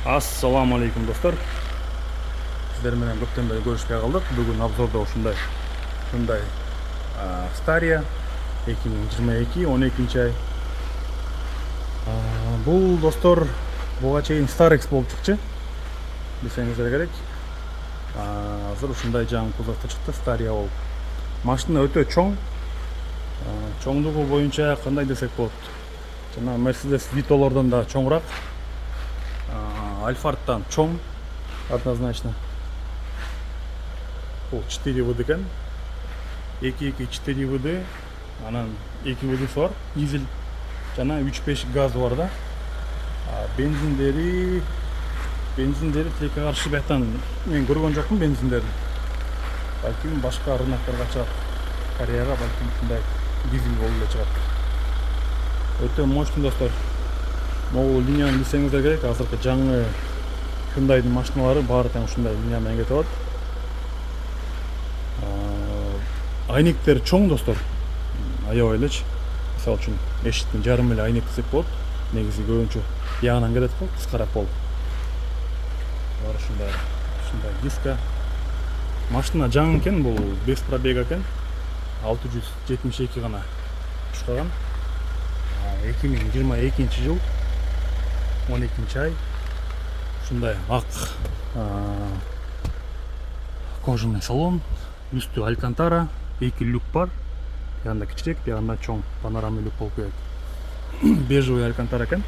Ассаламу алейкум достор. Сіздер менен көптен бері көрүшпей калдык. Бүгүн обзордо ушундай Стария 2022 12 ай. Бул достор буга чейин Starex болуп чыкчу. Билсеңиздер керек. Азыр ушундай жаңы кузовто чыкты Стария болуп. Машина өтө чоң. Чоңдугу боюнча кандай десек болот. Жана Mercedes Vito'лордон да чоңураак. Альфардтан чоң, однозначно. Бұл 4 ВД екен. 2.4 ВД, анан 2 ВД бар, дизель, жана 3.5 газ бар да. Бензиндери тилекке каршы бияктан мен көргөн жокмун бензиндерди. Балким башка рыноктарга чыгат. Кореяга балким ушундай дизель болуп эле чыгат. Өтө мощный достор. Могул линияны билсеңиздер керек. Азыркы жаңы Hyundai'дын машиналары баары тең ушундай линия менен кетип атат. Айнектер чоң достор. Аябай элечи. Мисалы үчүн эшиктин жарым эле айнек десек болот. Негизи көбүнчө ягынан кетет го, кыскараак болуп. Бар ушундай диска. Машина жаңы экен, бул без пробега экен. 672 гана чыккан. 2022 жыл 12 ай. Ушундай ак кожаный салон, үстү алькантара, 2 люк бар. Бияында кичирээк, бияында чоң панорамный люк болуп келет. Бежевый алькантара экен.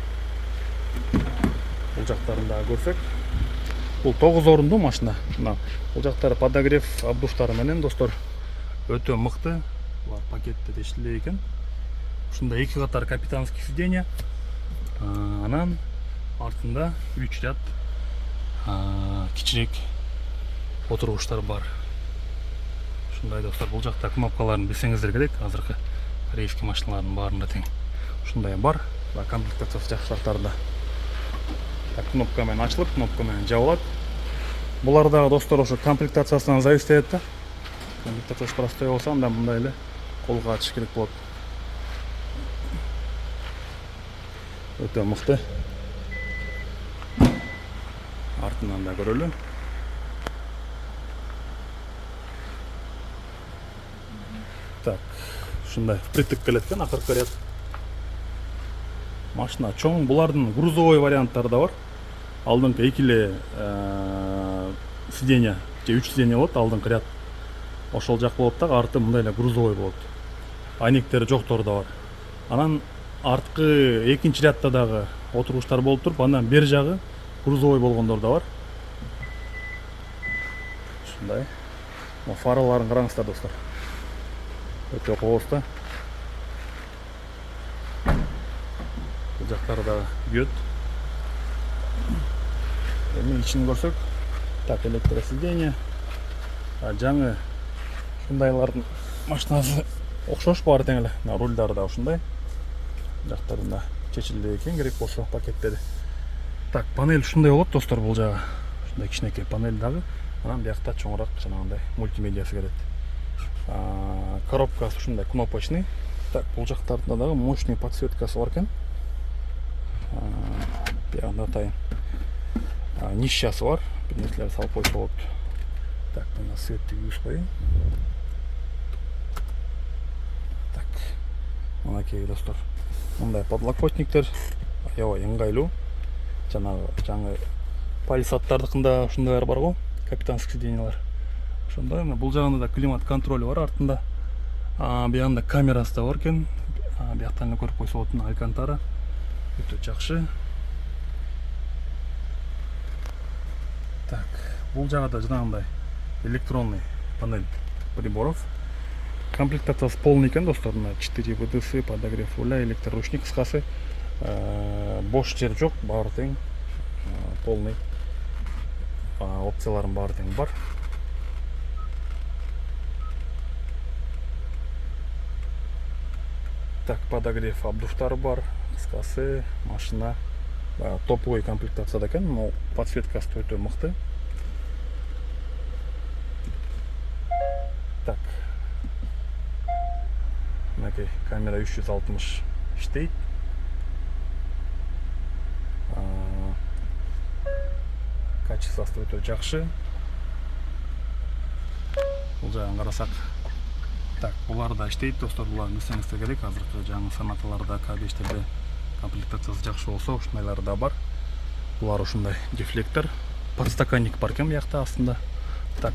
Бул жактарын да көрсөк, бул 9 орундуу машина. Мына бул жактары подогрев обдуштары менен достор өтө мыкты. Булар пакетте иштелген экен. Ушундай 2 катар капитанский сиденье. Анан артында 3 ряд кичирээк отургучтар бар. Ушундай достор, бул жакта кнопкаларын билсеңиздер керек. Азыркы корейский машиналардын баарында тең ушундай бар. Комплектациясы жакшы шарттарда. Кнопка менен ачылып, кнопка менен жабылат. Булар дагы достор ошо комплектациясынан зависит этет да. Комплектациясы простой болсо, анда мындай эле колго ачыш керек болот. Өтө мыкты. Артынан да көрөлү. Так, ушундай впритык келет экен акыркы ряд. Машина чоң, булардын грузовой варианттары да бар. Алдыңкы 2 эле сиденье, же 3 сиденье болот, алдыңкы ряд. Ошол жак болот да, арты мындай эле грузовой болот. Айнектери жоктору да бар. Анан арткы экинчи рядта дагы отургучтар болуп туруп, андан бер жагы грузовой болгондор да бар. Ушундай. Фараларын караңыздар достор. Өтө кооз. Бул жактары дагы күйөт. Эми ичин көрсөк, так, электросиденье. Жаңы ушундайлардын машинасы окшош баары тең эле. Рульдары да ушундай. Жактарында чечилди экен, керек болсо пакеттери. Так, панель ушундай болот достор, бул жагы. Ушундай кичинекей панель дагы. Анан биякта чоңураак жанагындай мультимедиасы келет. Коробкасы ушундай кнопочный. Так, бул жактарында дагы мощный подсветкасы бар экен. Биягында атайын. Нишчасы бар. Бир нерселер салып койсо болот. Так, мына светти күйүз коеюн. Так, мынакей достор. Мындай подлокотниктер аябай ыңгайлуу. Жанагы жаңы палисадтардыкында ушундайлар бар го, капитанский сиденьялар. Ошондой, бул жагында да климат контроль бар артында. Биягында камерасы да бар экен. Бияктан эле көрүп койсо болот, алькантара. Өтө жакшы. Так, бул жагында жанагындай электронный панель приборов. Комплектациясы полный экен достор. 4 ВДС, подогрев руля, электроручник кыскасы. Бош жер жок, баары тең. Полный. Опцияларын баары тең бар. Так, подогрев обдуштары бар. Кыскасы, машина топовый комплектацияда экен. Подсветкасы өтө мыкты. Так. Мынакей камера 360 иштейт. качествосы өтө жакшы. Бул жагын карасак, так, булар да иштейт достор. Буларды билсеңиздер керек. Азыркы жаңы Сонаталарда, К5терде комплектациясы жакшы болсо, ушундайлар да бар. Булар ушундай дефлектор, подстаканник бар экен биякта астында. Так,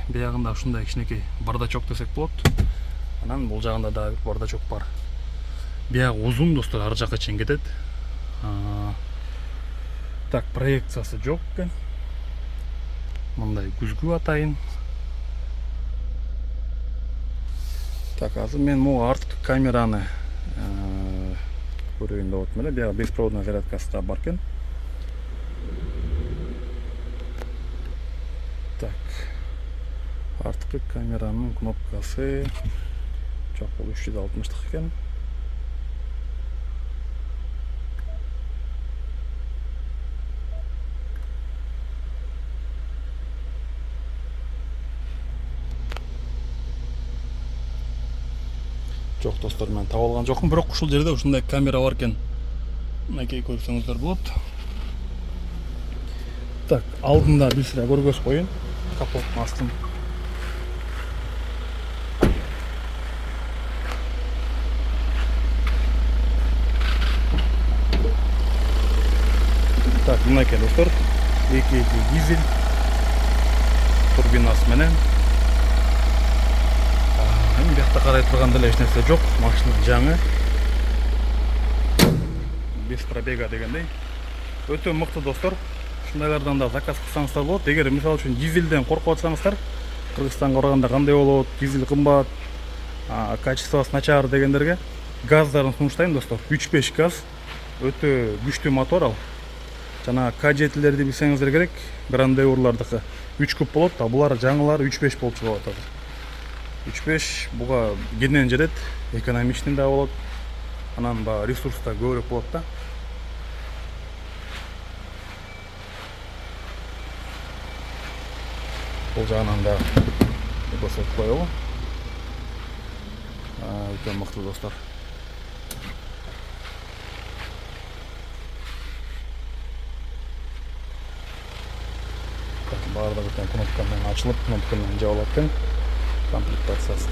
биягында ушундай кичинекей бардачок десек болот. Анан бул жагында да бардачок бар. Биягы узун достор, ар жакка чейин кетет. Так, проекциясы жок экен. Мындай күзгү атайын. Так, азыр мен могу арткы камераны көрөйүн деп атам эле. Биягы беспроводной зарядкасы да бар экен. Так, арткы камеранын кнопкасы жок, бул 360 экен. Жок достор, мен таап алган жокмун, бирок ушул жерде ушундай камера бар экен. Мынакей көрсөңүздөр болот. Так, алдында бир сыра көргөз коюн. Капоттун астын. Так, мынакей достор, 2.2 дизель турбинасы менен. Эми биякта карай турганда эле эч нерсе жок. Машина жаңы. Без пробега дегендей. Өтө мыкты достор. Ушундайлардан да заказ кылсаңыздар болот. Эгер мисалы үчүн дизелден коркуп атсаңыздар, Кыргызстанга барганда кандай болот, дизель кымбат, качествосы начар дегендерге газдарын сунуштайм достор. 3.5 газ, өтө күчтүү мотор ал. Жана К7лерди билсеңиздер керек, Грандеурлардыкы 3 куб болот, а булар жаңылары 3.5 болуп чыгып атат. 3.5 буга кенен жетет, экономичный да болот. Анан баягы ресурс да көбүрөөк болот да. Бул жагынан да көрсөтүп коелу. Өтө мыкты достор. Баардыгы кнопка менен ачылып, кнопка менен жабылат экен. Комплектациясы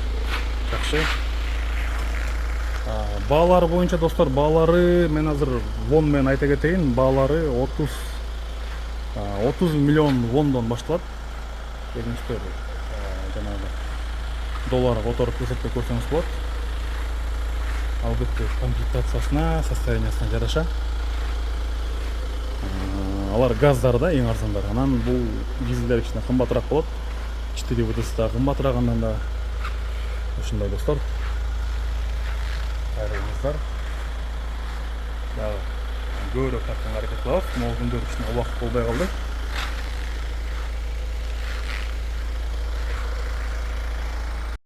жакшы. Баалары боюнча достор, баалары мен азыр вон менен айта кетейин, баалары 30 миллион вондон башталат. Көрүнүштөр жанагы долларга которуп эсептеп көрсөңүз болот. Албетте комплектациясына, состояниясына жараша. Алар газдар да эң арзандар. Анан бул дизелдер кичине кымбатыраак болот. 4 ВДС да кымбатыраак, андан да ушундай достор. Кайрылыңыздар. Дагы көбүрөөк тартканга аракет кылабыз. Могу күндөрү кичине убакыт болбой калды.